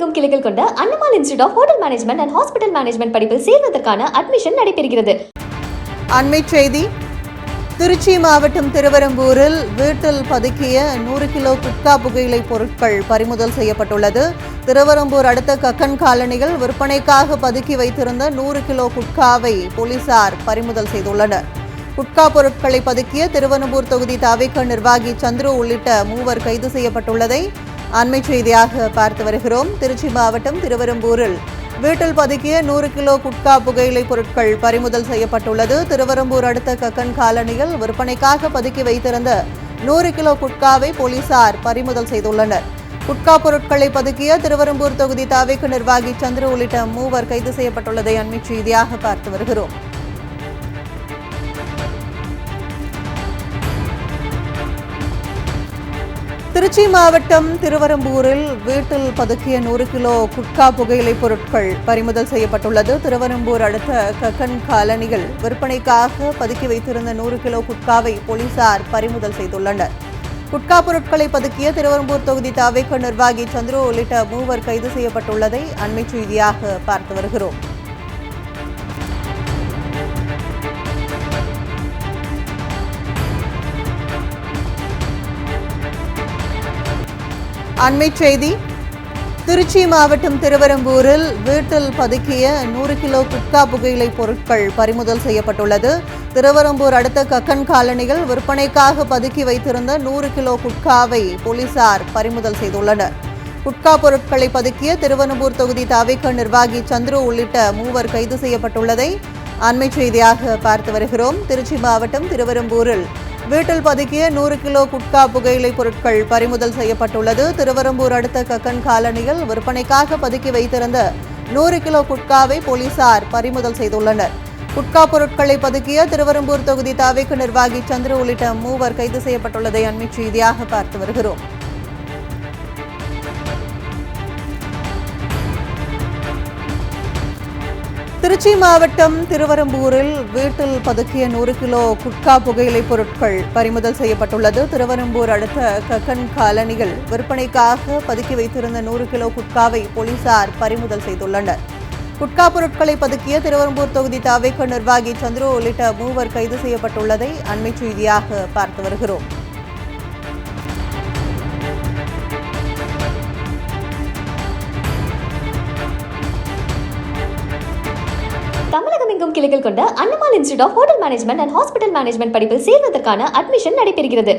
தமிழகமெங்கும் கிளைகள் கொண்ட Annamal institute of hotel management and hospital management படிப்பில் சேர்வதற்கான அட்மிஷன் நடைபெறுகிறது. அண்மை செய்தி. திருச்சி மாவட்டம் திருவெரும்பூரில் வீட்டில் பதுக்கிய 100 கிலோ குட்கா புகையிலை பொருட்கள் பறிமுதல் செய்யப்பட்டுள்ளது. திருவெரும்பூர் அடுத்த கக்கன் காலனியில் விற்பனைக்காக பதுக்கி வைத்திருந்த 100 கிலோ குட்காவை போலீசார் பறிமுதல் செய்துள்ளனர். குட்கா பொருட்களை பதுக்கிய திருவெரும்பூர் தொகுதி தவிக நிர்வாகி சந்துரு உள்ளிட்ட 3 கைது செய்யப்பட்டுள்ளதை அண்மை செய்தியாக பார்த்து வருகிறோம். திருச்சி மாவட்டம் திருவெரும்பூரில் வீட்டில் பதுக்கிய 100 கிலோ குட்கா புகையிலை பொருட்கள் பறிமுதல் செய்யப்பட்டுள்ளது. திருவெரும்பூர் அடுத்த கக்கன் காலனியில் விற்பனைக்காக பதுக்கி வைத்திருந்த 100 கிலோ குட்காவை போலீசார் பறிமுதல் செய்துள்ளனர். குட்கா பொருட்களை பதுக்கிய திருவெரும்பூர் தொகுதி தவிக நிர்வாகி சந்துரு உள்ளிட்ட 3 கைது செய்யப்பட்டுள்ளதை அண்மை செய்தியாக பார்த்து வருகிறோம். திருச்சி மாவட்டம் திருவெரும்பூரில் வீட்டில் பதுக்கிய 100 கிலோ குட்கா புகையிலை பொருட்கள் பறிமுதல் செய்யப்பட்டுள்ளது. திருவெரும்பூர் அடுத்த கக்கன் காலனியில் விற்பனைக்காக பதுக்கி வைத்திருந்த 100 கிலோ குட்காவை போலீசார் பறிமுதல் செய்துள்ளனர். குட்கா பொருட்களை பதுக்கிய திருவெரும்பூர் தொகுதி தவிக நிர்வாகி சந்துரு உள்ளிட்ட 3 கைது செய்யப்பட்டுள்ளதை அண்மை செய்தியாக பார்த்து வருகிறோம். அண்மை செய்தி. திருச்சி மாவட்டம் திருவெரும்பூரில் வீட்டில் பதுக்கிய 100 கிலோ குட்கா புகையிலை பொருட்கள் பறிமுதல் செய்யப்பட்டுள்ளது. திருவெரும்பூர் அடுத்த கக்கன் காலனியில் விற்பனைக்காக பதுக்கி வைத்திருந்த 100 கிலோ குட்காவை போலீசார் பறிமுதல் செய்துள்ளனர். குட்கா பொருட்களை பதுக்கிய திருவெரும்பூர் தொகுதி தவிக நிர்வாகி சந்துரு உள்ளிட்ட 3 கைது செய்யப்பட்டுள்ளதை அண்மை செய்தியாக பார்த்து வருகிறோம். திருச்சி மாவட்டம் திருவெரும்பூரில் வீட்டில் பதுக்கிய 100 கிலோ குட்கா புகையிலை பொருட்கள் பறிமுதல் செய்யப்பட்டுள்ளது. திருவெரும்பூர் அடுத்த கக்கன் காலனியில் விற்பனைக்காக பதுக்கி வைத்திருந்த 100 கிலோ குட்காவை போலீசார் பறிமுதல் செய்துள்ளனர். குட்கா பொருட்களை பதுக்கிய திருவெரும்பூர் தொகுதி தவிக நிர்வாகி சந்துரு உள்ளிட்ட 3 கைது செய்யப்பட்டுள்ளதை அண்மை செய்தியாக பார்த்து வருகிறோம். திருச்சி மாவட்டம் திருவெரும்பூரில் வீட்டில் பதுக்கிய 100 கிலோ குட்கா புகையிலை பொருட்கள் பறிமுதல் செய்யப்பட்டுள்ளது. திருவெரும்பூர் அடுத்த கக்கன் காலனியில் விற்பனைக்காக பதுக்கி வைத்திருந்த 100 கிலோ குட்காவை போலீசார் பறிமுதல் செய்துள்ளனர். குட்கா பொருட்களை பதுக்கிய திருவெரும்பூர் தொகுதி தவிக நிர்வாகி சந்துரு உள்ளிட்ட 3 கைது செய்யப்பட்டுள்ளதை அண்மை செய்தியாக பார்த்து வருகிறோம். தமிழகமெங்கும் கிளைகள் கொண்ட Annamal institute of hotel management and hospital management படிப்பில் சேர்வதற்கான அட்மிஷன் நடைபெறுகிறது.